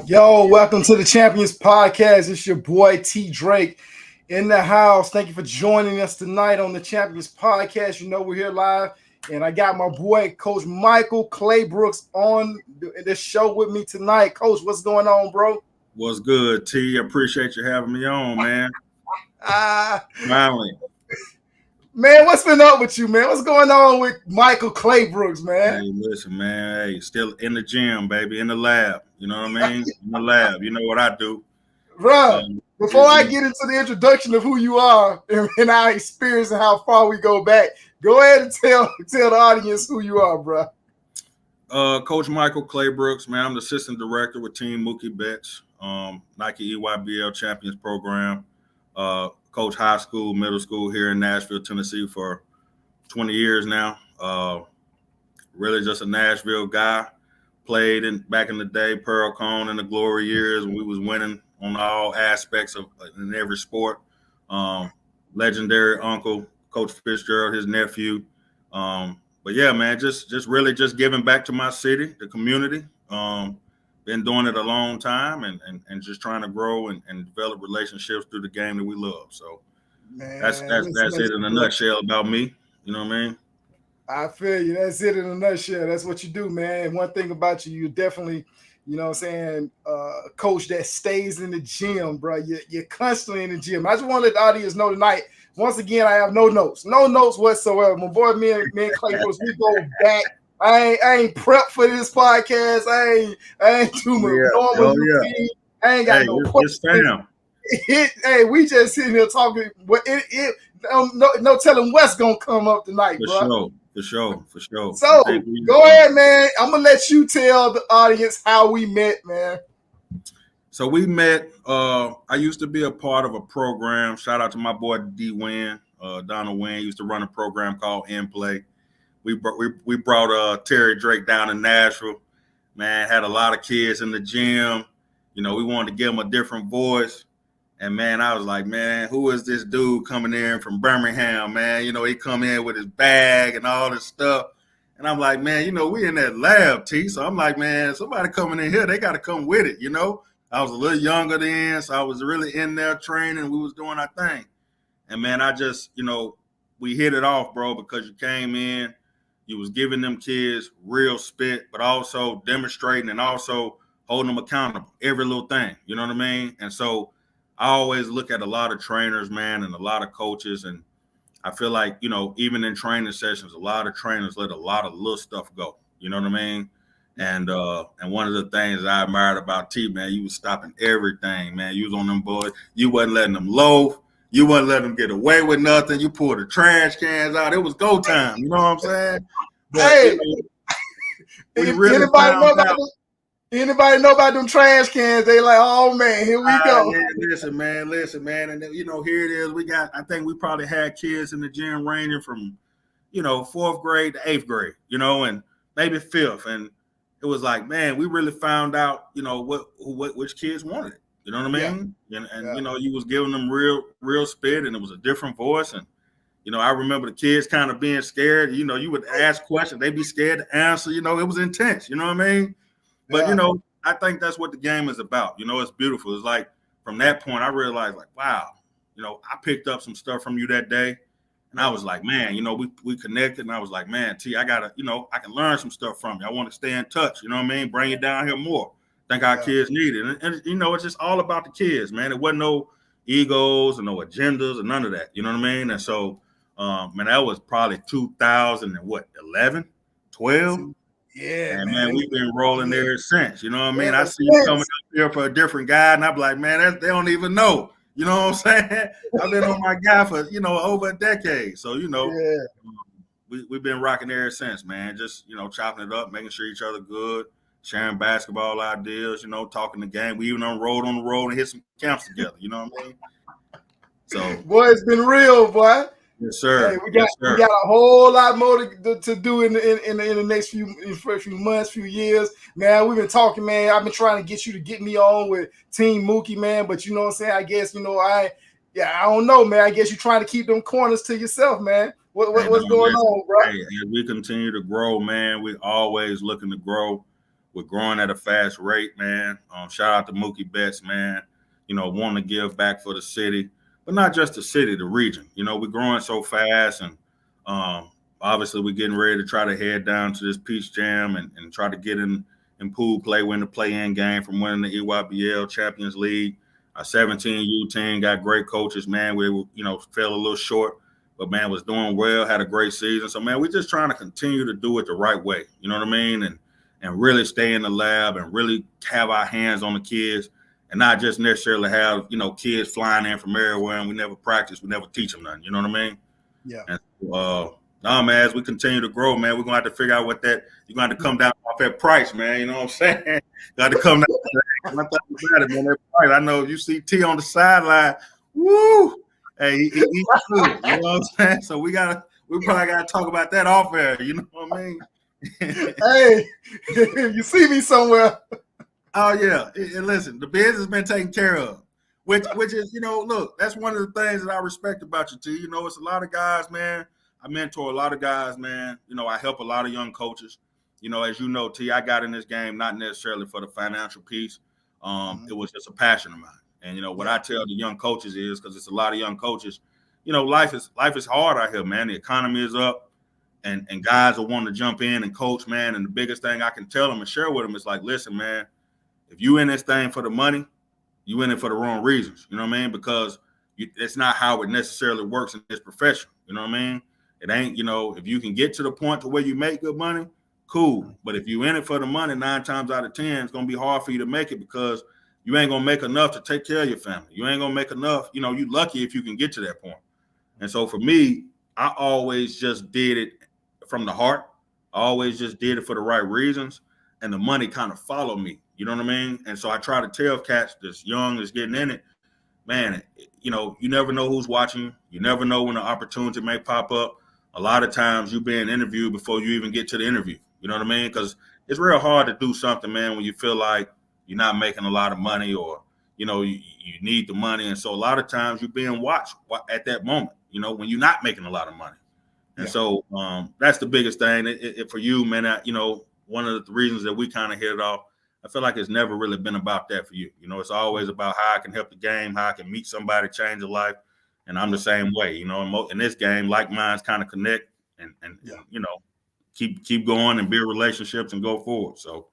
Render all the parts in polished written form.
Yo, welcome to the Champions Podcast. It's your boy T Drake in the house. Thank you for joining us tonight on the Champions Podcast. You know we're here live, and I got my boy Coach Michael Claybrooks on this show with me tonight. Coach, what's going on, bro? What's good, T? Appreciate you having me on, man. Finally. Man, what's been up with you, man? What's going on with Michael Claybrooks, man? Hey, listen, man. Hey, still in the gym, baby, in the lab. You know what I mean? In the lab. You know what I do. Bro, before I get into the introduction of who you are and our experience and how far we go back, go ahead and tell the audience who you are, bro. Coach Michael Claybrooks, man. I'm the assistant director with Team Mookie Betts, Nike EYBL Champions Program. Coach high school, middle school here in Nashville, Tennessee for 20 years now. Really just a Nashville guy. Played back in the day, Pearl Cone in the glory years when we was winning on all aspects of in every sport. Legendary uncle, Coach Fitzgerald, his nephew. But yeah, man, just really giving back to my city, the community. Been doing it a long time and just trying to grow and develop relationships through the game that we love. So man, that's it in a nutshell about me. You know what I mean? I feel you. That's it in a nutshell. That's what you do, man. And one thing about you, you're definitely, you know what I'm saying, a coach that stays in the gym, bro. You're constantly in the gym. I just want to let the audience know tonight, once again, I have no notes whatsoever. My boy, me and Claybrooks, we go back. I ain't prepped for this podcast. I ain't too much normal routine. I ain't got no questions. Hey, we just sitting here talking. No telling what's gonna come up tonight, bro. For sure. So go ahead, man. I'm gonna let you tell the audience how we met, man. So we met. I used to be a part of a program. Shout out to my boy D. Wynn, Donald Wynn. Used to run a program called In Play. We brought Terry Drake down to Nashville. Man, had a lot of kids in the gym. You know, we wanted to give them a different voice. And man, I was like, man, who is this dude coming in from Birmingham, man? You know, he come in with his bag and all this stuff. And I'm like, man, you know, we in that lab, T. So I'm like, man, somebody coming in here, they got to come with it, you know? I was a little younger then, so I was really in there training. We was doing our thing. And man, I just, you know, we hit it off, bro, because you came in, you was giving them kids real spit, but also demonstrating and also holding them accountable, every little thing, you know what I mean? And so I always look at a lot of trainers, man, and a lot of coaches, and I feel like, you know, even in training sessions, a lot of trainers let a lot of little stuff go, you know what I mean? And one of the things I admired about T, man, you was stopping everything, man. You was on them boys. You wasn't letting them loaf. You wasn't letting them get away with nothing. You pulled the trash cans out. It was go time. You know what I'm saying? But, hey, anybody know about them trash cans? They like, oh man, here we go. Yeah, listen, man. And you know, here it is. I think we probably had kids in the gym ranging from, you know, 4th grade to 8th grade, you know, and maybe 5th. And it was like, man, we really found out, you know, which kids wanted it. You know what I mean? Yeah. And you know, you was giving them real spit, and it was a different voice. And you know, I remember the kids kind of being scared. You know, you would ask questions, they'd be scared to answer. You know, it was intense. You know what I mean? But you know, I think that's what the game is about. You know, it's beautiful. It's like from that point, I realized, like, wow, you know, I picked up some stuff from you that day, and I was like, man, you know, we connected, and I was like, man, T, I gotta, you know, I can learn some stuff from you. I want to stay in touch. You know what I mean? Bring it down here more. I think our kids need it, and you know, it's just all about the kids, man. It wasn't no egos and no agendas and none of that. You know what I mean? And so, man, that was probably 2011, 12. Yeah, and man, we've been rolling there since. You know what I mean? I see you coming up here for a different guy, and I'm like, man, they don't even know. You know what I'm saying? I've been on my guy for, you know, over a decade. So, you know, we've been rocking there since, man. Just, you know, chopping it up, making sure each other good, sharing basketball ideas, you know, talking the game. We even on the road and hit some camps together. You know what I mean? So, boy, it's been real, boy. Yes, sir. Hey, we got a whole lot more to do in the next few months, few years. Man, we've been talking, man. I've been trying to get you to get me on with Team Mookie, man. But you know what I'm saying? I guess, you know, I don't know, man. I guess you're trying to keep them corners to yourself, man. What's going on, bro? Hey, as we continue to grow, man, we're always looking to grow. We're growing at a fast rate, man. Shout out to Mookie Betts, man. Wanting to give back for the city, but not just the city, the region. We're growing so fast, and obviously we're getting ready to try to head down to this Peach Jam and try to get in pool play, win the play-in game from winning the EYBL Champions League. Our 17U team got great coaches, man. We fell a little short, but man, was doing well, had a great season. So man, we're just trying to continue to do it the right way. You know what I mean? And really stay in the lab and really have our hands on the kids and not just necessarily have, kids flying in from everywhere and we never practice, we never teach them nothing. You know what I mean? Yeah. And no, man, as we continue to grow, man, we're going to have to figure out what that – you're going to have to come down off that price, man. You know what I'm saying? Got to come down. I thought about it, man, that price. I know you see T on the sideline, woo, hey, he's good. You know what I'm saying? So we probably got to talk about that off air. You know what I mean? Hey, you see me somewhere. Oh, yeah. And listen, the business has been taken care of, which is, look, that's one of the things that I respect about you, T. It's a lot of guys, man. I mentor a lot of guys, man. I help a lot of young coaches. As you know, T, I got in this game not necessarily for the financial piece. It was just a passion of mine. And, what I tell the young coaches is, because it's a lot of young coaches, life is hard out here, man. The economy is up and guys will want to jump in and coach, man. And the biggest thing I can tell them and share with them is like, listen, man, if you in this thing for the money, you in it for the wrong reasons. You know what I mean? Because it's not how it necessarily works in this profession. You know what I mean? It ain't, if you can get to the point to where you make good money, cool. But if you in it for the money, 9 times out of 10, it's going to be hard for you to make it because you ain't going to make enough to take care of your family. You ain't going to make enough. You lucky if you can get to that point. And so for me, I always just did it from the heart. I always just did it for the right reasons. And the money kind of followed me. You know what I mean? And so I try to tell cats that's young, that's getting in it, man, you never know who's watching you. You never know when the opportunity may pop up. A lot of times you're being interviewed before you even get to the interview. You know what I mean? Because it's real hard to do something, man, when you feel like you're not making a lot of money or, you need the money. And so a lot of times you're being watched at that moment, when you're not making a lot of money. And so that's the biggest thing for you, man. One of the reasons that we kind of hit it off, I feel like it's never really been about that for you. It's always about how I can help the game, how I can meet somebody, change a life. And I'm the same way, in this game, like minds kind of connect and keep going and build relationships and go forward. So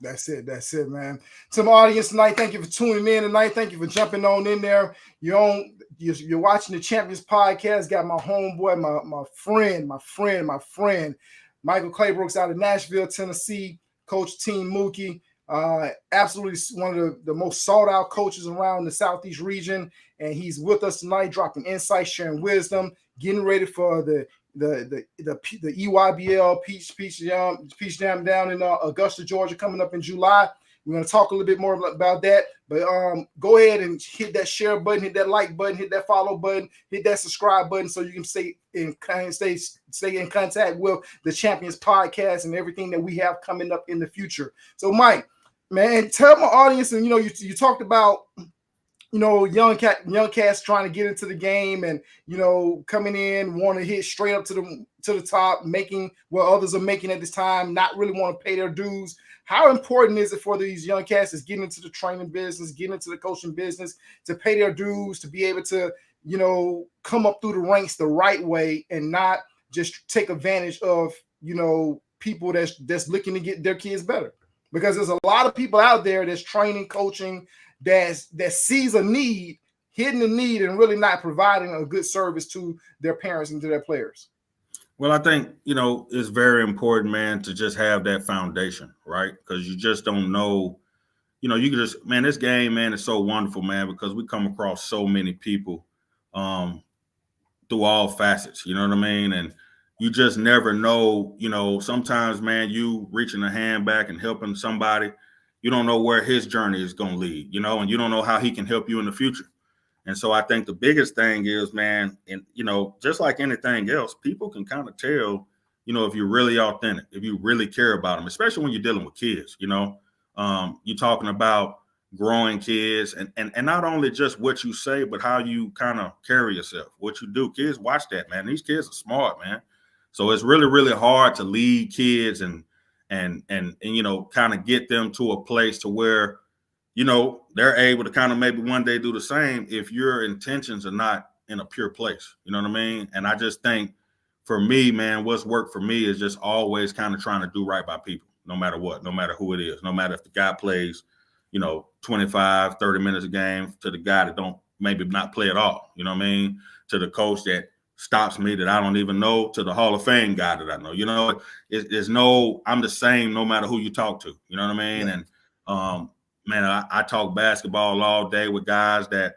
that's it, man. To my audience tonight, thank you for tuning in tonight. Thank you for jumping on in there. You're watching the Champions Podcast. Got my homeboy, my friend, Michael Claybrooks out of Nashville, Tennessee. Coach Team Mookie. Absolutely one of the most sought out coaches around the Southeast region, and he's with us tonight, dropping insight, sharing wisdom, getting ready for the EYBL Peach Jam down in Augusta, Georgia, coming up in July. We're going to talk a little bit more about that, but go ahead and hit that share button, hit that like button, hit that follow button, hit that subscribe button, so you can stay in contact with the Champions Podcast and everything that we have coming up in the future. So, Mike, man, tell my audience, and you talked about young cats trying to get into the game and coming in, want to hit straight up to the top, making what others are making at this time, not really want to pay their dues. How important is it for these young cats that's getting into the training business, getting into the coaching business, to pay their dues, to be able to come up through the ranks the right way and not just take advantage of people that's looking to get their kids better? Because there's a lot of people out there that's training, coaching, that sees a need, hitting the need, and really not providing a good service to their parents and to their players. Well, I think, it's very important, man, to just have that foundation, right? Because you just don't know, you can just, man, this game, man, is so wonderful, man, because we come across so many people through all facets, you know what I mean? And you just never know, sometimes, man, you reaching a hand back and helping somebody, you don't know where his journey is going to lead, and you don't know how he can help you in the future. And so I think the biggest thing is, man, and, just like anything else, people can kind of tell, if you're really authentic, if you really care about them, especially when you're dealing with kids, you're talking about growing kids and not only just what you say, but how you kind of carry yourself, what you do. Kids watch that, man. These kids are smart, man. So it's really, really hard to lead kids and and you know, kind of get them to a place to where, you know, they're able to kind of maybe one day do the same if your intentions are not in a pure place. You know what I mean? And I just think for me, man, what's worked for me is just always kind of trying to do right by people, no matter what, no matter who it is, no matter if the guy plays, you know, 25, 30 minutes a game, to the guy that don't maybe not play at all. You know what I mean? To the coach that stops me that I don't even know, to the Hall of Fame guy that I know. You know, there's no, I'm the same no matter who you talk to. You know what I mean? Yeah. And man, I talk basketball all day with guys that,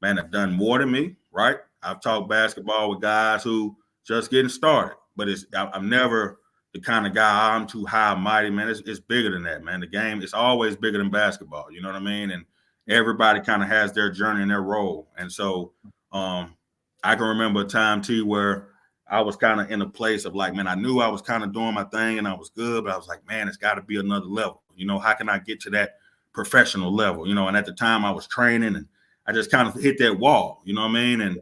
man, have done more than me, right? I've talked basketball with guys who just getting started, but I'm never the kind of guy I'm too high and mighty, man. It's bigger than that, man. The game is always bigger than basketball. You know what I mean? And everybody kind of has their journey and their role. And so I can remember a time, T, where I was kind of in a place of like, man, I knew I was kind of doing my thing and I was good, but I was like, man, it's got to be another level. You know, how can I get to that professional level? You know, and at the time I was training and I just kind of hit that wall, you know what I mean? And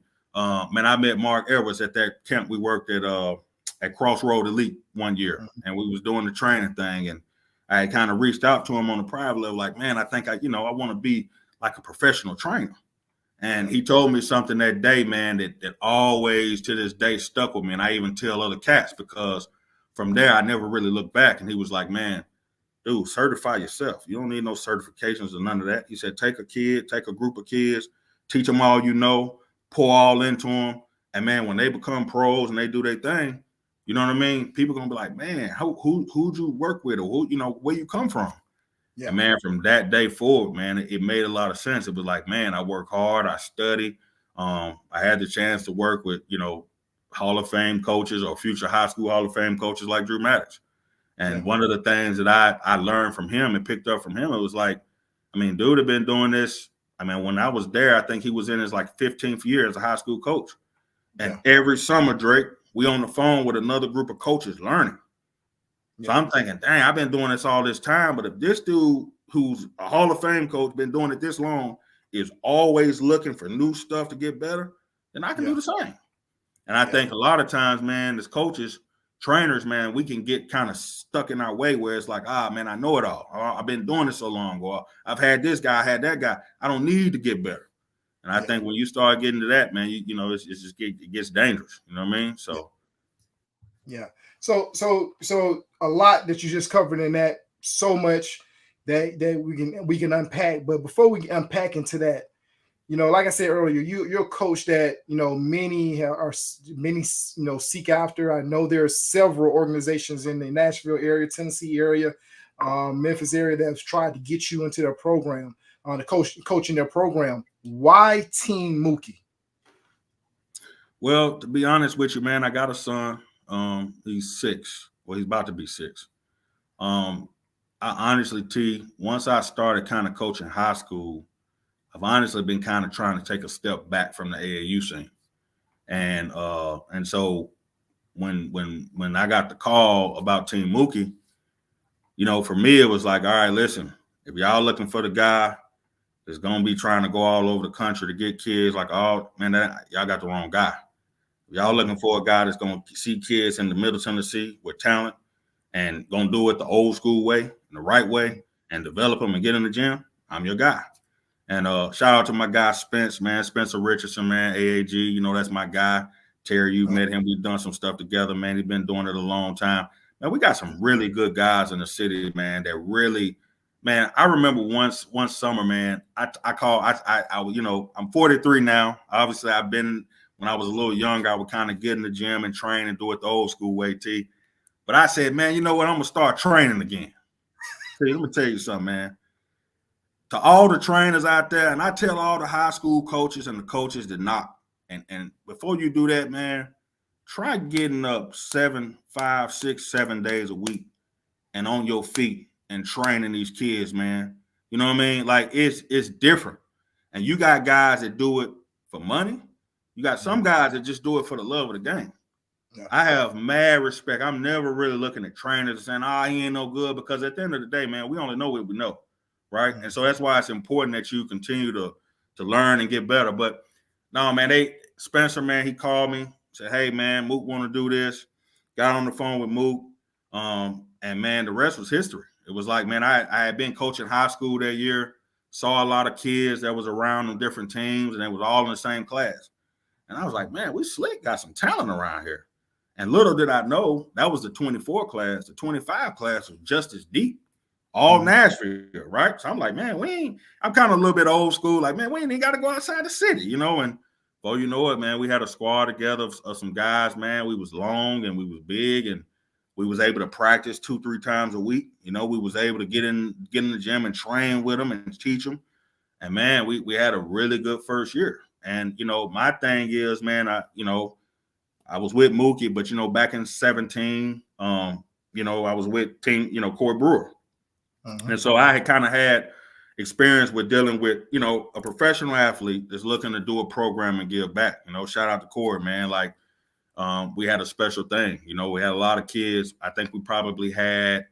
man, I met Mark Edwards at that camp we worked at Crossroad Elite one year, and we was doing the training thing, and I had kind of reached out to him on a private level, like, man, I think I want to be like a professional trainer. And he told me something that day, man, that always to this day stuck with me. And I even tell other cats, because from there I never really looked back. And he was like, man, dude, certify yourself. You don't need no certifications or none of that. He said, take a group of kids, teach them all you know, pour all into them. And man, when they become pros and they do their thing, you know what I mean? People gonna be like, man, who'd you work with, or who, you know, where you come from? Yeah. And man, from that day forward, man, it made a lot of sense. It was like, man, I work hard, I study. I had the chance to work with, you know, Hall of Fame coaches or future high school Hall of Fame coaches like Drew Maddox. And one of the things that I learned from him and picked up from him, it was like, I mean, dude had been doing this. I mean, when I was there, I think he was in his like 15th year as a high school coach. And every summer, Drake, we on the phone with another group of coaches learning. So I'm thinking, dang, I've been doing this all this time. But if this dude who's a Hall of Fame coach, been doing it this long, is always looking for new stuff to get better, then I can do the same. And I think a lot of times, man, as coaches, trainers, man, we can get kind of stuck in our way where it's like, man, I know it all. I've been doing this so long. Or I've had this guy, I had that guy. I don't need to get better. And I think when you start getting to that, man, you know, it gets dangerous. You know what I mean? So. Yeah. So a lot that you just covered in that, so much that we can unpack. But before we unpack into that, you know, like I said earlier, you're a coach that, you know, many seek after. I know there are several organizations in the Nashville area, Tennessee area, Memphis area that have tried to get you into their program, coaching their program. Why Team Mookie? Well, to be honest with you, man, I got a son. He's 6. Well, he's about to be 6. I honestly, once I started kind of coaching high school, I've honestly been kind of trying to take a step back from the AAU scene. And so when I got the call about Team Mookie, you know, for me, it was like, all right, listen, if y'all looking for the guy that's going to be trying to go all over the country to get kids, like, oh, man, y'all got the wrong guy. If y'all looking for a guy that's going to see kids in the Middle Tennessee with talent and going to do it the old school way, and the right way, and develop them and get in the gym, I'm your guy. And shout out to my guy, Spence, man, Spencer Richardson, man, AAG, you know, that's my guy. Terry, you met him. We've done some stuff together, man. He's been doing it a long time. Man, we got some really good guys in the city, man, that really, man, I remember one summer, man, you know, I'm 43 now. Obviously, I've been, when I was a little younger, I would kind of get in the gym and train and do it the old school way, T. But I said, man, you know what? I'm going to start training again. See, let me tell you something, man. To all the trainers out there, and I tell all the high school coaches and the coaches to knock. And before you do that, man, try getting up 5, 6, 7 days a week and on your feet and training these kids, man. You know what I mean? Like, it's different. And you got guys that do it for money. You got some guys that just do it for the love of the game. I have mad respect. I'm never really looking at trainers saying, he ain't no good, because at the end of the day, man, we only know what we know. Right. And so that's why it's important that you continue to learn and get better. But no, man, Spencer, man, he called me, said, hey, man, Mook want to do this. Got on the phone with Mook. And man, the rest was history. It was like, man, I had been coaching high school that year, saw a lot of kids that was around on different teams, and they was all in the same class. And I was like, man, we slick, got some talent around here. And little did I know that was the 24 class. The 25 class was just as deep, all Nashville, right? So I'm like, man, I'm kind of a little bit old school. Like, man, we ain't even got to go outside the city, you know? And well, you know it, man, we had a squad together of some guys, man. We was long and we was big, and we was able to practice 2-3 times a week. You know, we was able to get in the gym and train with them and teach them. And man, we had a really good first year. And you know, my thing is, man, I was with Mookie, but you know, back in 17, you know, I was with team, you know, Corey Brewer. And so I had kind of had experience with dealing with, you know, a professional athlete that's looking to do a program and give back. You know, shout out to Corey, man. Like, we had a special thing. You know, we had a lot of kids. I think we probably had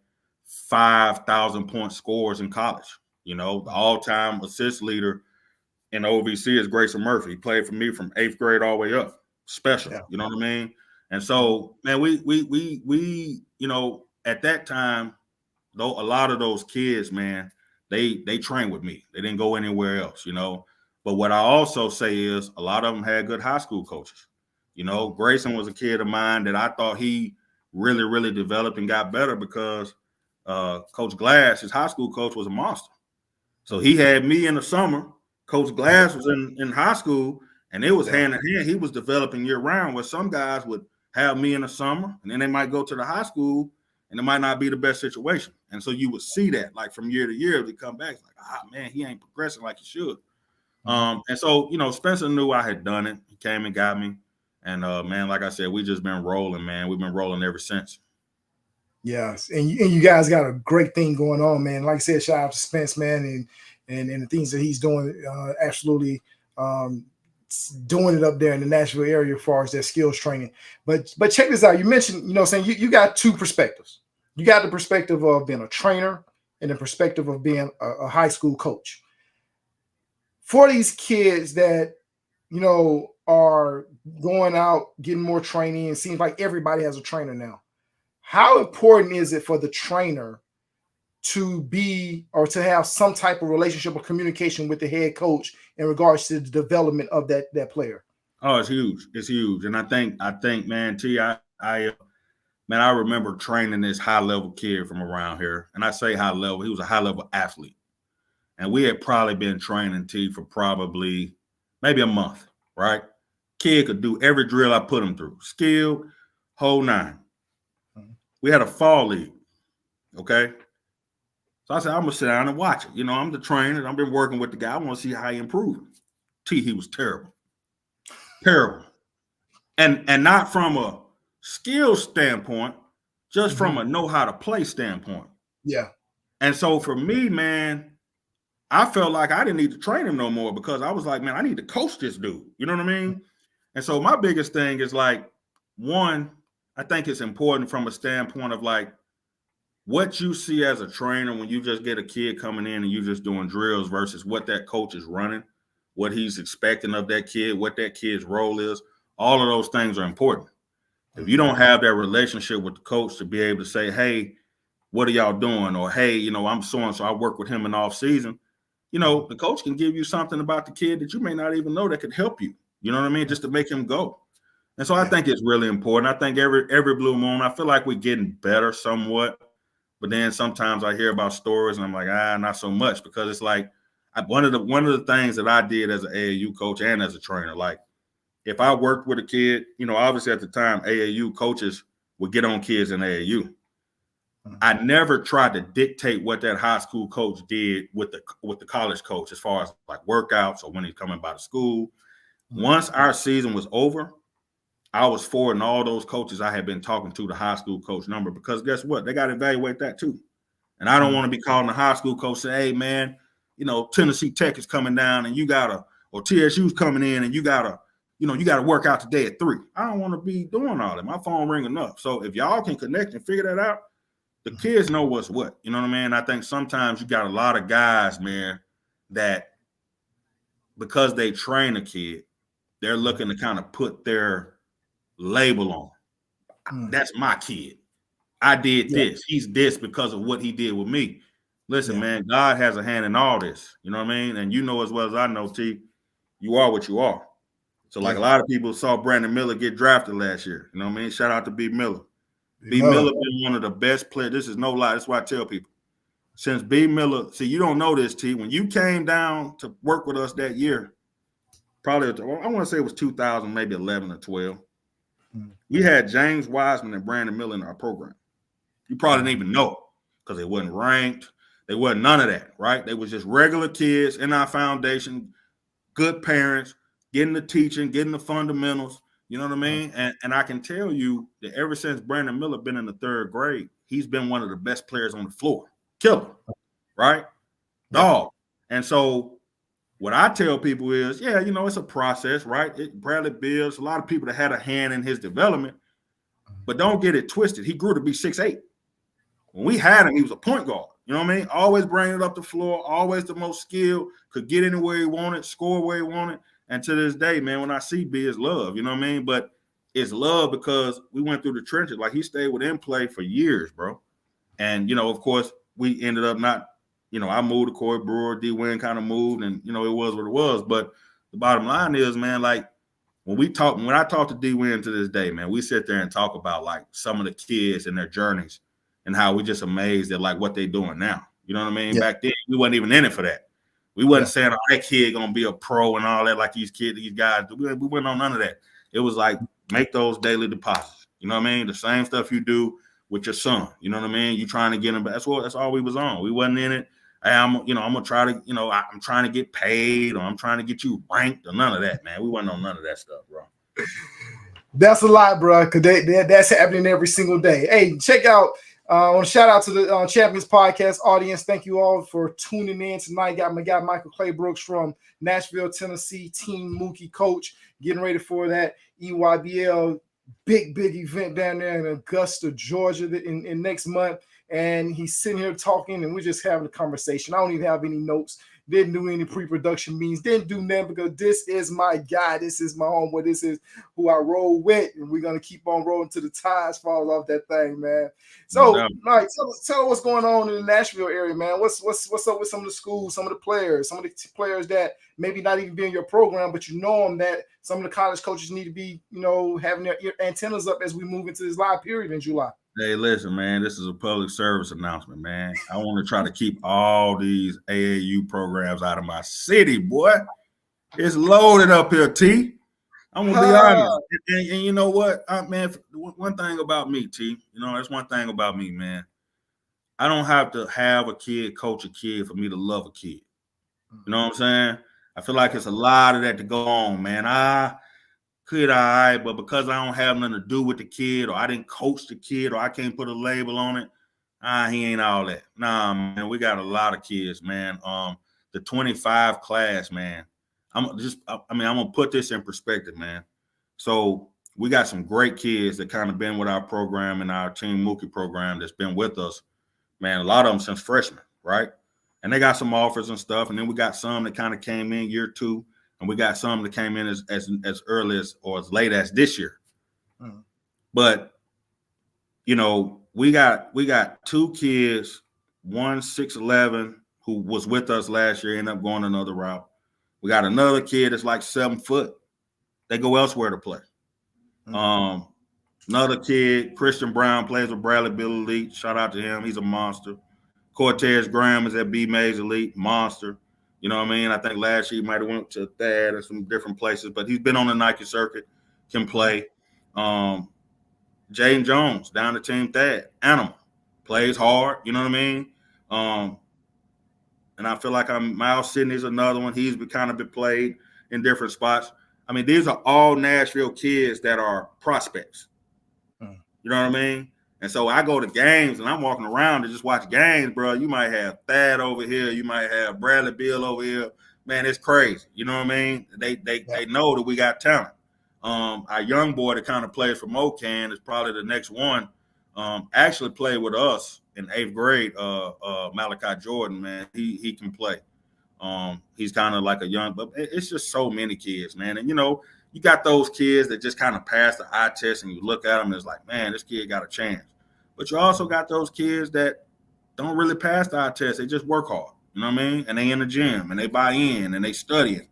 5,000 point scores in college. You know, the all-time assist leader in the OVC is Grayson Murphy. He played for me from 8th grade all the way up. Special, you know what I mean? And so, man, we, you know, at that time, though, a lot of those kids, man, they trained with me. They didn't go anywhere else, you know. But what I also say is a lot of them had good high school coaches. You know, Grayson was a kid of mine that I thought he really, really developed and got better because Coach Glass, his high school coach, was a monster. So he had me in the summer. Coach Glass was in high school, and it was hand in hand. He was developing year round, where some guys would have me in the summer, and then they might go to the high school, and it might not be the best situation. And so you would see that, like, from year to year, they come back, like, man, he ain't progressing like he should. And so, you know, Spencer knew I had done it. He came and got me. And, man, like I said, we just been rolling, man. We've been rolling ever since. Yes, and you guys got a great thing going on, man. Like I said, shout out to Spence, man, and the things that he's doing, absolutely doing it up there in the Nashville area as far as their skills training. But check this out. You mentioned, you know, saying you got two perspectives. You got the perspective of being a trainer and the perspective of being a high school coach. For these kids that, you know, are going out, getting more training, it seems like everybody has a trainer now. How important is it for the trainer to be or to have some type of relationship or communication with the head coach in regards to the development of that player? Oh, it's huge. It's huge. And I think, man, man, I remember training this high level kid from around here. And I say high level, he was a high level athlete. And we had probably been training T for probably maybe a month, right? Kid could do every drill I put him through. Skilled, whole nine. We had a fall league, okay? So I said, I'm going to sit down and watch it. You know, I'm the trainer. I've been working with the guy. I want to see how he improved. He was terrible. Terrible. And not from a skill standpoint, just from a know how to play standpoint. Yeah. And so for me, man, I felt like I didn't need to train him no more because I was like, man, I need to coach this dude. You know what I mean? And so my biggest thing is like, one, I think it's important from a standpoint of like what you see as a trainer when you just get a kid coming in and you just doing drills versus what that coach is running, what he's expecting of that kid, what that kid's role is. All of those things are important. If you don't have that relationship with the coach to be able to say, hey, what are y'all doing? Or, hey, you know, I'm so-and-so, I work with him in off season. You know, the coach can give you something about the kid that you may not even know that could help you. You know what I mean? Just to make him go. And so I think it's really important. I think every blue moon, I feel like we're getting better somewhat. But then sometimes I hear about stories and I'm like, not so much, because it's like one of the things that I did as an AAU coach and as a trainer, like if I worked with a kid, you know, obviously at the time, AAU coaches would get on kids in AAU. I never tried to dictate what that high school coach did with the college coach as far as like workouts or when he's coming by the school. Once our season was over, I was forwarding all those coaches I had been talking to the high school coach number, because guess what? They got to evaluate that too. And I don't want to be calling the high school coach say, hey, man, you know, Tennessee Tech is coming down and or TSU's coming in and you got to work out today at 3. I don't want to be doing all that. My phone ringing up. So if y'all can connect and figure that out, the kids know what's what. You know what I mean? I think sometimes you got a lot of guys, man, that because they train a kid, they're looking to kind of put their label on. That's my kid. I did Yeah. this. He's this because of what he did with me. Listen, Yeah. man, God has a hand in all this. You know what I mean? And you know as well as I know, T, you are what you are. So, like a Yeah. lot of people saw Brandon Miller get drafted last year. You know what I mean? Shout out to B. Miller. Big B. Miller. Miller been one of the best players. This is no lie. That's why I tell people. Since B. Miller, see, you don't know this, T. When you came down to work with us that year, probably I want to say it was 2000, maybe 11 or 12. We had James Wiseman and Brandon Miller in our program. You probably didn't even know because they wasn't ranked. They wasn't none of that, right? They was just regular kids in our foundation, good parents, getting the teaching, getting the fundamentals. You know what I mean? And I can tell you that ever since Brandon Miller been in the third grade, he's been one of the best players on the floor. Killer, right? Yeah. Dog. And so what I tell people is, yeah, you know, it's a process, right? Bradley Beals, a lot of people that had a hand in his development, but don't get it twisted. He grew to be 6'8". When we had him, he was a point guard. You know what I mean? Always bringing it up the floor, always the most skilled, could get anywhere he wanted, score where he wanted. And to this day, man, when I see B, it's love. You know what I mean? But it's love because we went through the trenches. Like he stayed with In Play for years, bro. And, you know, of course, we ended up not, you know, I moved to Corey Brewer, D Wynn kind of moved, and, you know, it was what it was. But the bottom line is, man, like when I talk to D Wynn to this day, man, we sit there and talk about like some of the kids and their journeys and how we just amazed at like what they doing now. You know what I mean? Yeah. Back then, we wasn't even in it for that. We wasn't Yeah. saying, oh, that kid gonna be a pro and all that like these guys do. We went on none of that. It was like make those daily deposits. You know what I mean? The same stuff you do with your son. You know what I mean? You trying to get him. That's all we was on. We wasn't in it. Hey, I'm gonna try to, I'm trying to get paid or I'm trying to get you ranked or none of that, man. We wasn't on none of that stuff, bro. That's a lot, bro, because that's happening every single day. Hey, check out. I want to shout out to the Champions Podcast audience. Thank you all for tuning in tonight. Got my guy Michael Claybrooks from Nashville, Tennessee, Team Mookie coach, getting ready for that EYBL big event down there in Augusta, Georgia, in next month. And he's sitting here talking, and we're just having a conversation. I don't even have any notes. Didn't do any pre-production meetings. Didn't do nothing because this is my guy. This is my homeboy. This is who I roll with, and we're gonna keep on rolling till the tires falls off that thing, man. So, Mike, tell what's going on in the Nashville area, man. What's up with some of the schools, some of the players that maybe not even be in your program, but you know them that some of the college coaches need to be, having their antennas up as we move into this live period in July. Hey, listen, man, this is a public service announcement, man. I want to try to keep all these AAU programs out of my city, boy. It's loaded up here, T. I'm going to be honest. And you know what, man, one thing about me, T, that's one thing about me, man. I don't have to have a kid coach a kid for me to love a kid. You know what I'm saying? I feel like it's a lot of that to go on, man. Kid, all right, but because I don't have nothing to do with the kid, or I didn't coach the kid, or I can't put a label on it, he ain't all that. Nah, man, we got a lot of kids, man. The 25 class, man. I'm gonna put this in perspective, man. So we got some great kids that kind of been with our program and our Team Mookie program that's been with us, man. A lot of them since freshmen, right? And they got some offers and stuff, and then we got some that kind of came in year 2. And we got some that came in as early as or as late as this year. Mm-hmm. But we got 2 kids, one 6'11", who was with us last year, ended up going another route. We got another kid that's like 7 foot. They go elsewhere to play. Mm-hmm. Another kid, Christian Brown, plays with Bradley Bill Elite. Shout out to him. He's a monster. Cortez Graham is at B Mays Elite, monster. You know what I mean? I think last year he might have went to Thad or some different places, but he's been on the Nike circuit, can play. Jaden Jones down the Team Thad, animal, plays hard. You know what I mean? And I feel like Miles Sidney's another one. He's kind of been played in different spots. I mean, these are all Nashville kids that are prospects. You know what I mean? And so I go to games and I'm walking around to just watch games, bro. You might have Thad over here. You might have Bradley Beal over here. Man, it's crazy. You know what I mean? They know that we got talent. Our young boy that kind of plays for Mocan is probably the next one. Actually played with us in 8th grade, Malachi Jordan, man. He can play. He's kind of like a young, but it's just so many kids, man. And, you got those kids that just kind of pass the eye test and you look at them and it's like, man, this kid got a chance. But you also got those kids that don't really pass the eye test. They just work hard. You know what I mean? And they in the gym and they buy in and they study it.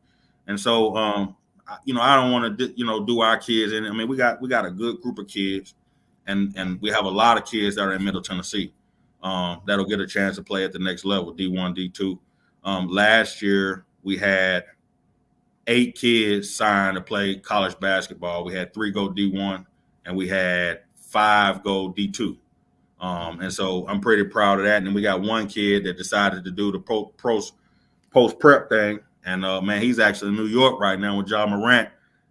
And so, I don't want to, do our kids. And I mean, we got a good group of kids, and we have a lot of kids that are in Middle Tennessee that'll get a chance to play at the next level, D1, D2. Last year we had 8 kids signed to play college basketball. We had 3 go D1, and we had 5 go D2. And so I'm pretty proud of that. And we got one kid that decided to do the post prep thing. And man, he's actually in New York right now with John Morant.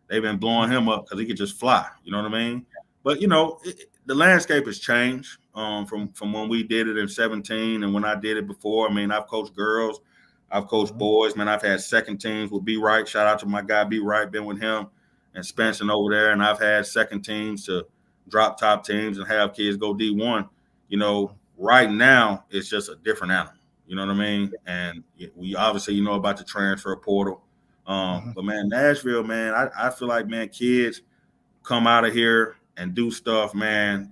They've been blowing him up because he could just fly. You know what I mean? But the landscape has changed from when we did it in 17 and when I did it before. I mean, I've coached girls, I've coached boys. Man, I've had second teams with B Wright. Shout out to my guy B Wright, been with him and Spencer over there. And I've had second teams to drop top teams and have kids go D1. Right now it's just a different animal. You know what I mean? And we obviously, about the transfer portal. But man, Nashville, man, I feel like, man, kids come out of here and do stuff, man.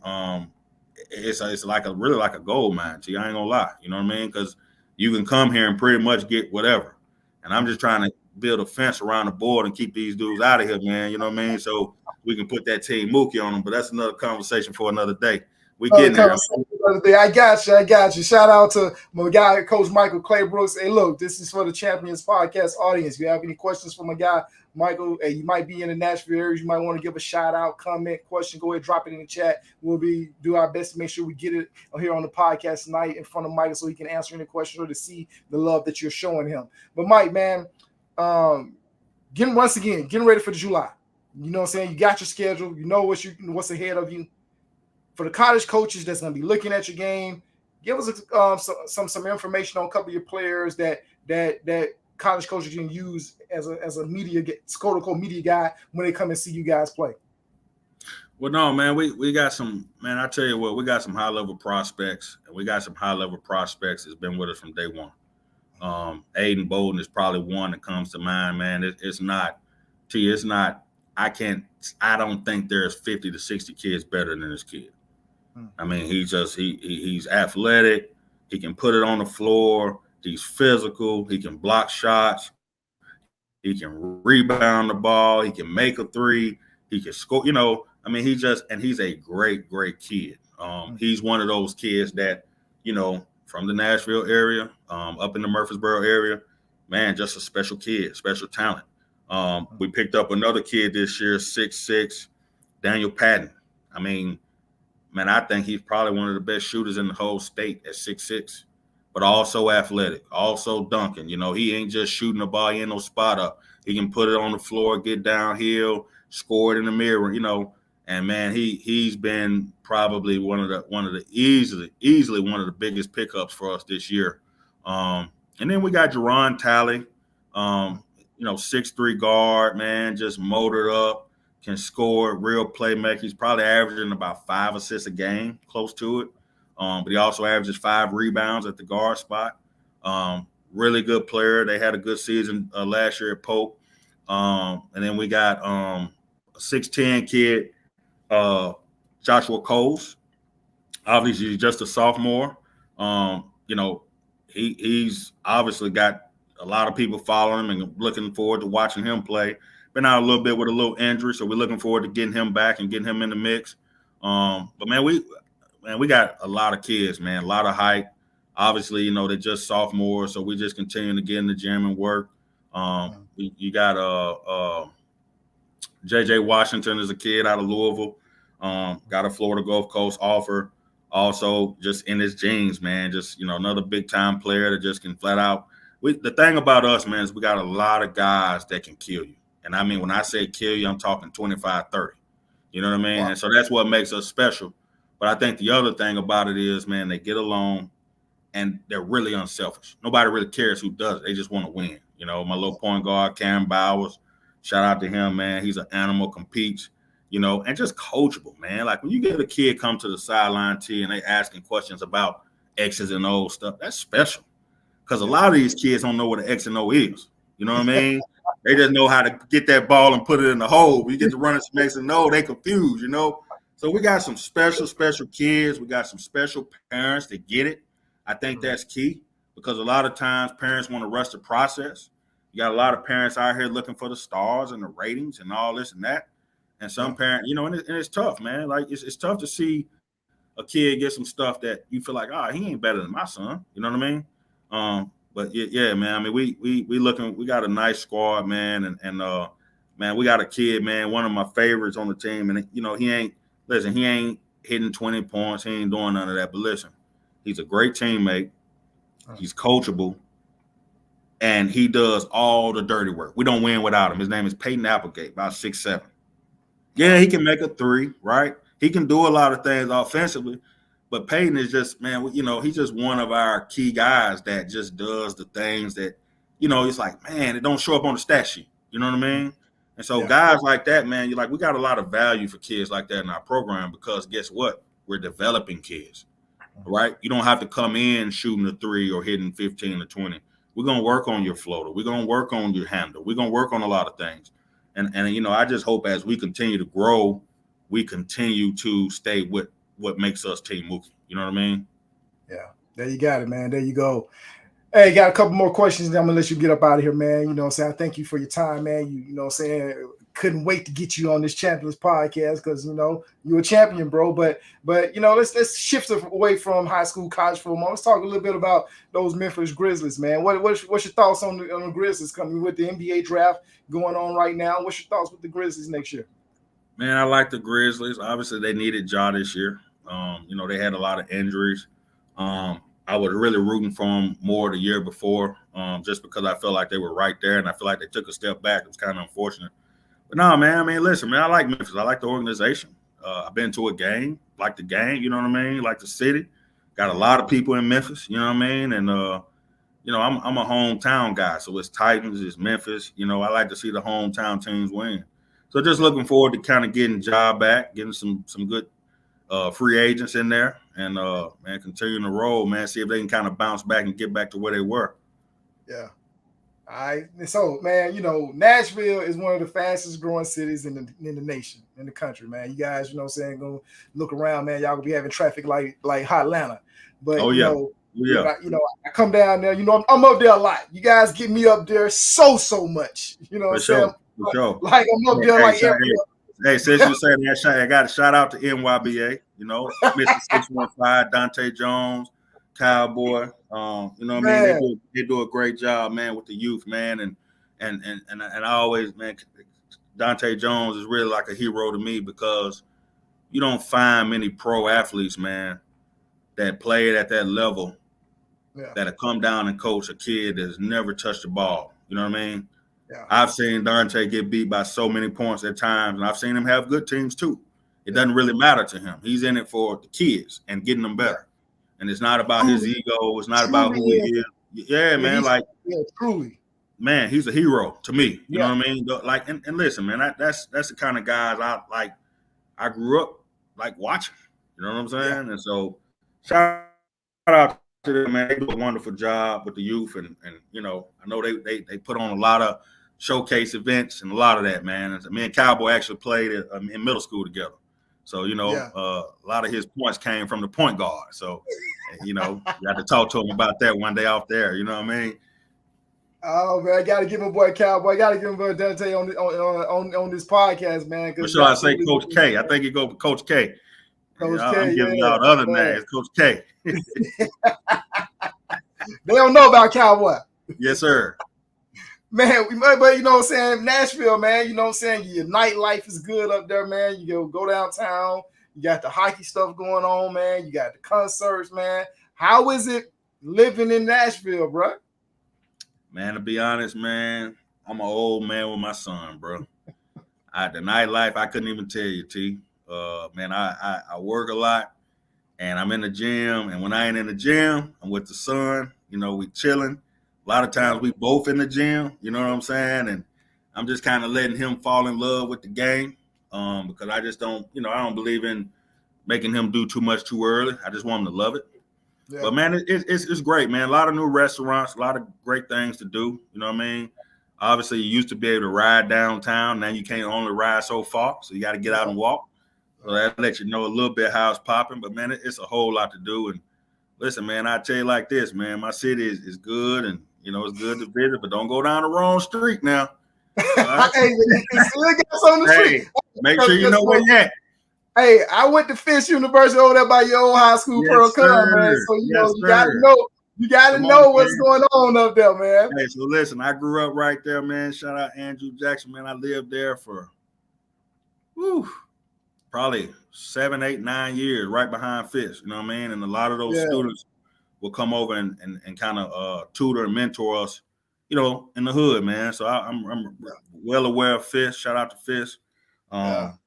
It's like really like a gold mine. I ain't gonna lie. You know what I mean? Because you can come here and pretty much get whatever. And I'm just trying to build a fence around the board and keep these dudes out of here, man. You know what I mean? So we can put that team Mookie on them. But that's another conversation for another day. We getting there. I got you. Shout out to my guy, Coach Michael Claybrooks. Hey, look, this is for the Champions Podcast audience. If you have any questions for my guy, Michael, hey, you might be in the Nashville area. You might want to give a shout out, comment, question. Go ahead, drop it in the chat. We'll do our best to make sure we get it here on the podcast tonight in front of Michael so he can answer any questions or to see the love that you're showing him. But Mike, man, getting ready for July. You know what I'm saying? You got your schedule. You know what's ahead of you. For the college coaches that's going to be looking at your game, give us some information on a couple of your players that college coaches can use as a media guy when they come and see you guys play. Well, no, man, we got some, man, I tell you what, we got some high level prospects, and we got some high level prospects that's been with us from day one. Aiden Bolden is probably one that comes to mind, man. It's not, I don't think there's 50 to 60 kids better than this kid. I mean, he's athletic. He can put it on the floor. He's physical. He can block shots. He can rebound the ball. He can make a three. He can score. I mean, he's a great, great kid. He's one of those kids that, from the Nashville area, up in the Murfreesboro area, man, just a special kid, special talent. We picked up another kid this year, 6'6", Daniel Patton. I mean, man, I think he's probably one of the best shooters in the whole state at 6'6", but also athletic, also dunking. He ain't just shooting the ball, he ain't no spot up. He can put it on the floor, get downhill, score it in the mirror, And man, he's been probably one of the easily one of the biggest pickups for us this year. And then we got Jerron Talley, 6'3" guard, man, just motored up. Can score, real playmaker. He's probably averaging about 5 assists a game, close to it. But he also averages 5 rebounds at the guard spot. Really good player. They had a good season last year at Polk. And then we got a 6'10" kid, Joshua Coles. Obviously, he's just a sophomore. He's obviously got a lot of people following him and looking forward to watching him play. Been out a little bit with a little injury, so we're looking forward to getting him back and getting him in the mix. But man, we got a lot of kids, man, a lot of height. Obviously, they're just sophomores, so we just continue to get in the gym and work. You got JJ Washington is a kid out of Louisville. Got a Florida Gulf Coast offer. Also, just in his genes, man, just another big time player that just can flat out. The thing about us, man, is we got a lot of guys that can kill you. And I mean, when I say kill you, I'm talking 25, 30. You know what I mean? Wow. And so that's what makes us special. But I think the other thing about it is, man, they get along and they're really unselfish. Nobody really cares who does it. They just want to win. My little point guard, Cam Bowers, shout out to him, man. He's an animal, competes, and just coachable, man. Like when you get a kid come to the sideline tee and they asking questions about X's and O's stuff, that's special. Because a lot of these kids don't know what an X and O is. You know what I mean? They just know how to get that ball and put it in the hole. You get to run some X and O, they confused, So we got some special kids. We got some special parents that get it. I think that's key because a lot of times parents want to rush the process. You got a lot of parents out here looking for the stars and the ratings and all this and that. And some parents, and it's tough, man. Like it's tough to see a kid get some stuff that you feel like, he ain't better than my son. You know what I mean? But yeah, man. I mean, we got a nice squad, man, and man, we got a kid, man, one of my favorites on the team, and he ain't hitting 20 points, he ain't doing none of that. But listen, he's a great teammate, he's coachable, and he does all the dirty work. We don't win without him. His name is Peyton Applegate, about 6'7". Yeah, he can make a three, right? He can do a lot of things offensively, but Peyton is just, man, he's just one of our key guys that just does the things that, it's like, man, it don't show up on the stat sheet. You know what I mean? And so guys like that, man, we got a lot of value for kids like that in our program because guess what? We're developing kids, right? You don't have to come in shooting a three or hitting 15 or 20. We're going to work on your floater. We're going to work on your handle. We're going to work on a lot of things. And I just hope as we continue to grow, we continue to stay with what makes us Team Mookie. You know what I mean? Yeah. There you got it, man. There you go. Hey, got a couple more questions. Then I'm going to let you get up out of here, man. You know what I'm saying? Thank you for your time, man. You know what I'm saying? Couldn't wait to get you on this Champions podcast because, you're a champion, bro. But let's shift away from high school, college football. Let's talk a little bit about those Memphis Grizzlies, man. What's your thoughts on the Grizzlies coming with the NBA draft going on right now? What's your thoughts with the Grizzlies next year? Man, I like the Grizzlies. Obviously, they needed Ja this year. They had a lot of injuries. I was really rooting for them more the year before, just because I felt like they were right there, and I feel like they took a step back. It was kind of unfortunate. But no, man, I mean, listen, man, I like Memphis. I like the organization. I've been to a game, like the game, you know what I mean? Like the city. Got a lot of people in Memphis, you know what I mean? And, I'm a hometown guy. So it's Titans, it's Memphis. I like to see the hometown teams win. So just looking forward to kind of getting Ja back, getting some good free agents in there, and man, continuing to roll, man. See if they can kind of bounce back and get back to where they were. Yeah. All right. So, man, Nashville is one of the fastest growing cities in the nation, in the country, man. You guys, go look around, man. Y'all gonna be having traffic like hot Atlanta. But I come down there. I'm up there a lot. You guys get me up there so much. You know what I'm saying? For sure. Like I'm up there like every. Hey, since you said that, I got to shout out to NYBA. Mr. 615, Dante Jones, Cowboy. You know what I mean? They do a great job, man, with the youth, man, and I always, man, Dante Jones is really like a hero to me because you don't find many pro athletes, man, that played at that level that have come down and coach a kid that's never touched the ball. You know what I mean? Yeah. I've seen Dante get beat by so many points at times, and I've seen him have good teams too. It doesn't really matter to him. He's in it for the kids and getting them better. And it's not about his ego. It's not about who he is. Yeah, man. Truly. Man, he's a hero to me. You know what I mean? Like, and listen, man, that's the kind of guys I like. I grew up like watching. You know what I'm saying? Yeah. And so shout out to them, man. They do a wonderful job with the youth, and I know they put on a lot of showcase events and a lot of that, man. And me and Cowboy actually played in middle school together. So, a lot of his points came from the point guard. So, you had to talk to him about that one day off there. You know what I mean? Oh, man, I got to give my boy Cowboy. I got to give my boy Dante on this podcast, man. What should I say, Coach K? I think you go with Coach K. Coach K, I'm giving y'all the other names, Coach K. They don't know about Cowboy. Yes, sir. Man, but you know what I'm saying? Nashville, man, you know what I'm saying? Your nightlife is good up there, man. You go downtown. You got the hockey stuff going on, man. You got the concerts, man. How is it living in Nashville, bro? Man, to be honest, man, I'm an old man with my son, bro. The nightlife, I couldn't even tell you, T. Man, I work a lot, and I'm in the gym. And when I ain't in the gym, I'm with the son. We chilling. A lot of times we both in the gym, you know what I'm saying? And I'm just kind of letting him fall in love with the game because I just don't, I don't believe in making him do too much too early. I just want him to love it. Yeah. But, man, it's great, man. A lot of new restaurants, a lot of great things to do, you know what I mean? Obviously, you used to be able to ride downtown. Now you can't only ride so far, so you got to get out and walk. So that lets you know a little bit how it's popping. But man, it's a whole lot to do. And listen, man, I tell you like this, man, my city is good, and it's good to visit, but don't go down the wrong street now. All right? Hey, you still got some on the street. Make sure you know where you at. Hey, I went to Fisk University over there by your old high school, Yes, Pearl Con, sir. man. So Yes, you gotta know. You gotta know what's going on up there, man. Hey, so listen, I grew up right there, man. Shout out Andrew Jackson, man. I lived there for probably 7, 8, 9 years, right behind Fisk. You know what I mean? And a lot of those students will come over and kind of tutor and mentor us, in the hood, man. So I'm well aware of Fisk. Shout out to Fisk. And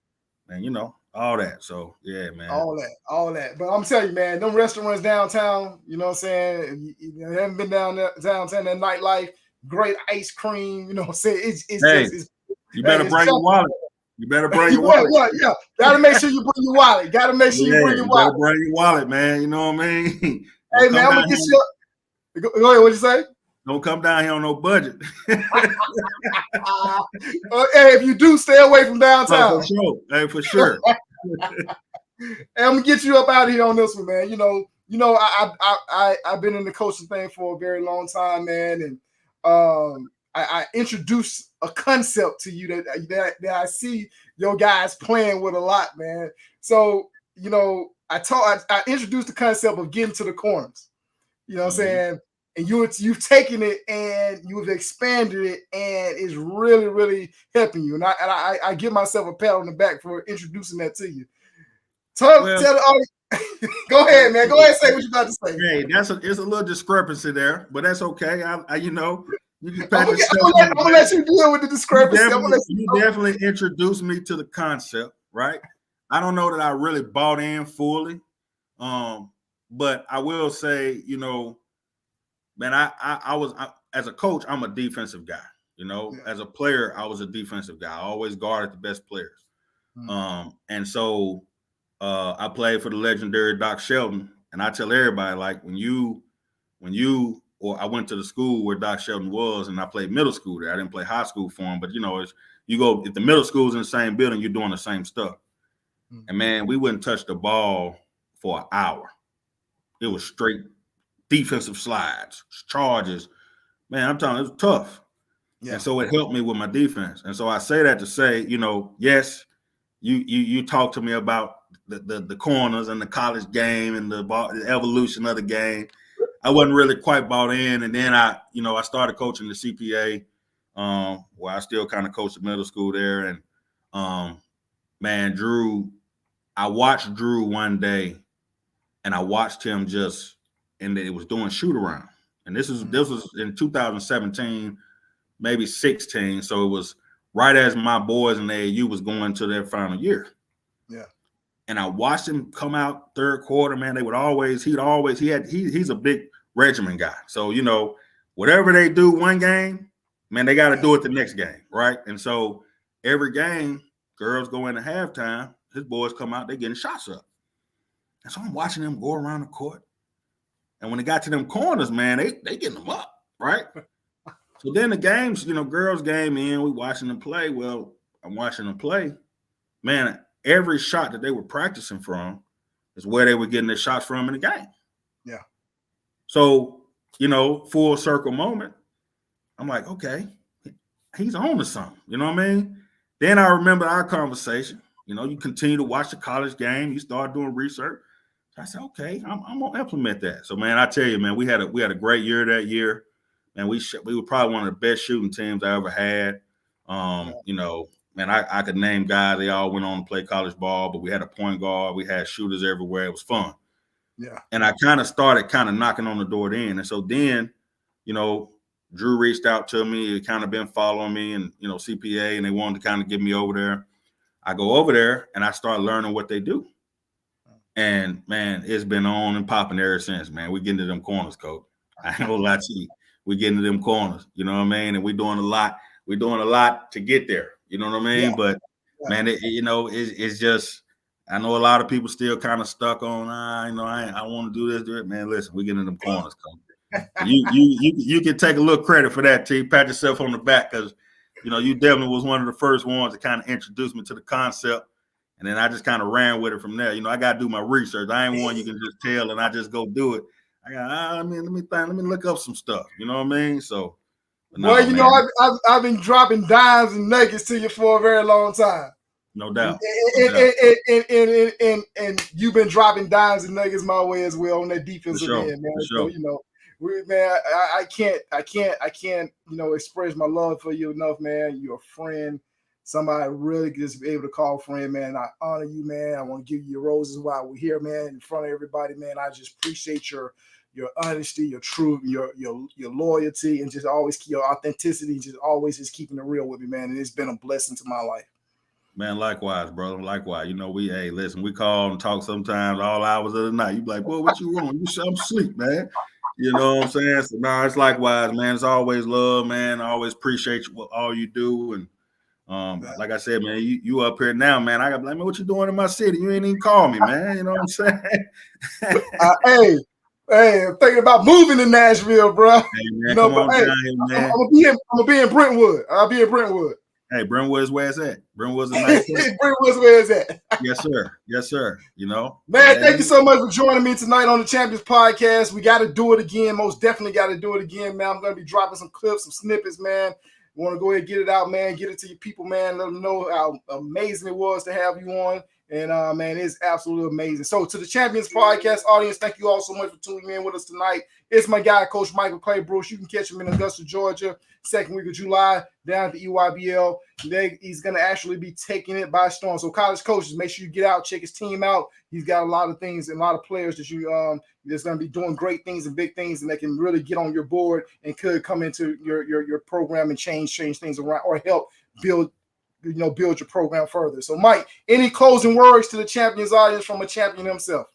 all that. So yeah, man. All that. But I'm telling you, man, them restaurants downtown, you know what I'm saying? You haven't been down there, downtown, that nightlife, great ice cream, you know what I'm saying? You better bring your wallet. You better bring your wallet. Yeah. Gotta make sure you bring your wallet. Gotta make sure you bring your wallet. Better bring your wallet, man. You know what I mean? Hey man, I'm gonna get you up. Go ahead, what'd you say? Don't come down here on no budget. Hey, if you do, stay away from downtown. Oh, for sure. Hey, for sure. And I'm gonna get you up out of here on this one, man. I've been in the coaching thing for a very long time, man, and I introduced a concept to you that I see your guys playing with a lot, man. So I introduced the concept of getting to the corners. You know what I'm saying? And you've taken it and you've expanded it, and it's really, really helping you. And I give myself a pat on the back for introducing that to you. Tell the audience. Go ahead, man. Go ahead and say what you're about to say. Hey, it's a little discrepancy there, but that's okay. You can I'm gonna let you deal with the discrepancy. You definitely introduced me to the concept, right? I don't know that I really bought in fully, but I will say, man, I as a coach, I'm a defensive guy. As a player, I was a defensive guy. I always guarded the best players. And so I played for the legendary Doc Shelton. And I tell everybody, like, or I went to the school where Doc Shelton was, and I played middle school there. I didn't play high school for him, but if the middle school's in the same building, you're doing the same stuff. And man, we wouldn't touch the ball for an hour. It was straight defensive slides, charges. Man, I'm telling you, it was tough. Yeah. And so it helped me with my defense. And so I say that to say, yes, you talk to me about the corners and the college game and the evolution of the game. I wasn't really quite bought in. And then I started coaching the CPA, where I still kind of coach the middle school there. And man, Drew, I watched Drew one day, and I watched him and it was doing shoot around. And this was in 2017, maybe 16. So it was right as my boys in the AAU was going to their final year. Yeah. And I watched him come out third quarter, man. He's a big regimen guy. So, whatever they do one game, man, they got to do it the next game, right? And so every game, girls go into halftime, his boys come out, they getting shots up. And so I'm watching them go around the court. And when it got to them corners, man, they getting them up, right? So then the games, girls game in, we watching them play. Well, I'm watching them play. Man, every shot that they were practicing from is where they were getting their shots from in the game. Yeah. So, full circle moment. I'm like, okay, he's on to something. You know what I mean? Then I remember our conversation. You continue to watch the college game. You start doing research. So I said, okay, I'm gonna implement that. So, man, I tell you, man, we had a great year that year. And we were probably one of the best shooting teams I ever had. Man, I could name guys. They all went on to play college ball, but we had a point guard. We had shooters everywhere. It was fun. Yeah. And I kind of started knocking on the door then. And so then, Drew reached out to me. He kind of been following me and, CPA, and they wanted to kind of get me over there. I go over there and I start learning what they do. And, man, it's been on and popping ever since, man. We getting to them corners, coach. I ain't gonna lie to you. We getting to them corners, you know what I mean? And we're doing a lot. We're doing a lot to get there, you know what I mean? Yeah. But, man, it's just, I know a lot of people still kind of stuck on, I want to do this. Man, listen, we getting to them corners, coach. You can take a little credit for that, T. Pat yourself on the back, because, you definitely was one of the first ones to kind of introduce me to the concept. And then I just kind of ran with it from there. You know, I got to do my research. I ain't one you can just tell and I just go do it. Let me look up some stuff. You know what I mean? So, well, you know, I've been dropping dimes and nuggets to you for a very long time. No doubt. And you've been dropping dimes and nuggets my way as well on that defensive end, man. So, you know, man, I can't, you know, express my love for you enough, man. You're a friend, somebody really just be able to call friend, man. I honor you, man. I want to give you your roses while we're here, man, in front of everybody, man. I just appreciate your honesty, your truth, your loyalty, and just always your authenticity, just always just keeping it real with me, man. And it's been a blessing to my life. Man, likewise, brother. Likewise. You know, listen, we call and talk sometimes all hours of the night. You be like, boy, what you want? You say I'm asleep, man. You know what I'm saying? So no, it's likewise, man. It's always love, man. I always appreciate all you do. And like I said, man, you up here now, man. I got like, man, what you doing in my city? You ain't even call me, man. You know what I'm saying? Hey, I'm thinking about moving to Nashville, bro. Hey, man, you know, come on down here, man. I'm gonna be in Brentwood. I'll be in Brentwood. Hey, Brentwood's where it's at. Brentwood's a nice place. Brentwood's where it's at. Yes, sir. Yes, sir. You know, man, thank you so much for joining me tonight on the Champions Podcast. We got to do it again. Most definitely got to do it again, man. I'm gonna be dropping some clips, some snippets, man. Want to go ahead and get it out, man. Get it to your people, man. Let them know how amazing it was to have you on. And, man, it's absolutely amazing. So to the Champions Podcast audience, thank you all so much for tuning in with us tonight. It's my guy, Coach Michael Claybrooks. You can catch him in Augusta, Georgia, second week of July, down at the EYBL. He's going to actually be taking it by storm. So college coaches, make sure you get out, check his team out. He's got a lot of things and a lot of players that you that's going to be doing great things and big things, and they can really get on your board and could come into your program and change things around or help build your program further. So, Mike, any closing words to the Champions audience from a champion himself?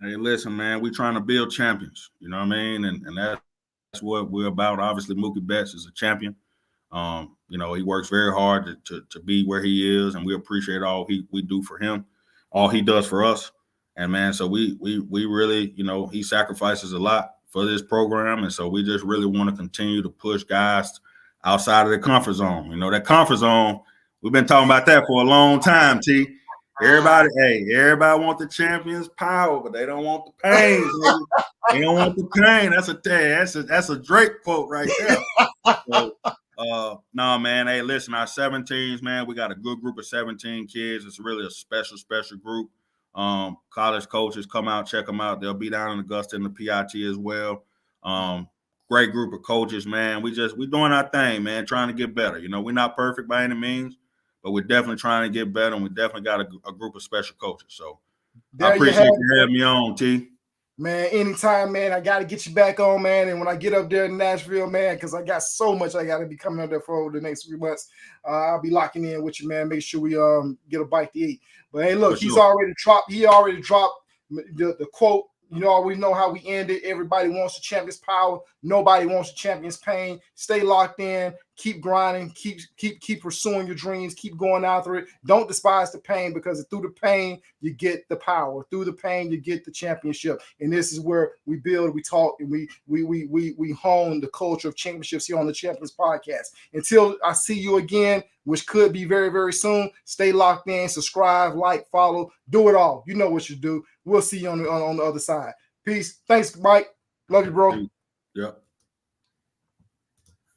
Hey, listen, man, we're trying to build champions. You know what I mean? And that's what we're about. Obviously, Mookie Betts is a champion. You know, he works very hard to be where he is, and we appreciate all we do for him, all he does for us. And, man, so we really, you know, he sacrifices a lot for this program, and so we just really want to continue to push guys outside of the comfort zone. You know, that comfort zone, we've been talking about that for a long time, T. Everybody want the champions' power, but they don't want the pain. They don't want the pain. That's a Drake quote right there. So, no, man. Hey, listen, our 17s, man, we got a good group of 17 kids. It's really a special group. College coaches, come out, check them out. They'll be down in Augusta in the PIT as well. Great group of coaches, man. We doing our thing, man, trying to get better. You know, we're not perfect by any means, but we're definitely trying to get better, and we definitely got a group of special coaches. So I appreciate you having me on, T. Man, anytime, man. I got to get you back on, man. And when I get up there in Nashville, man, because I got so much I got to be coming up there for over the next 3 months, I'll be locking in with you, man. Make sure we get a bite to eat. But, hey, look, he already dropped the quote. You know, we know how we end it. Everybody wants the champion's power. Nobody wants the champion's pain. Stay locked in. Keep grinding. Keep pursuing your dreams. Keep going after it. Don't despise the pain, because through the pain you get the power. Through the pain you get the championship. And this is where we build, we talk, and we hone the culture of championships here on the Champions Podcast. Until I see you again, which could be very, very soon, stay locked in. Subscribe, like, follow, do it all. You know what you do. We'll see you on the other side. Peace. Thanks, Mike. Love you, bro. Yep.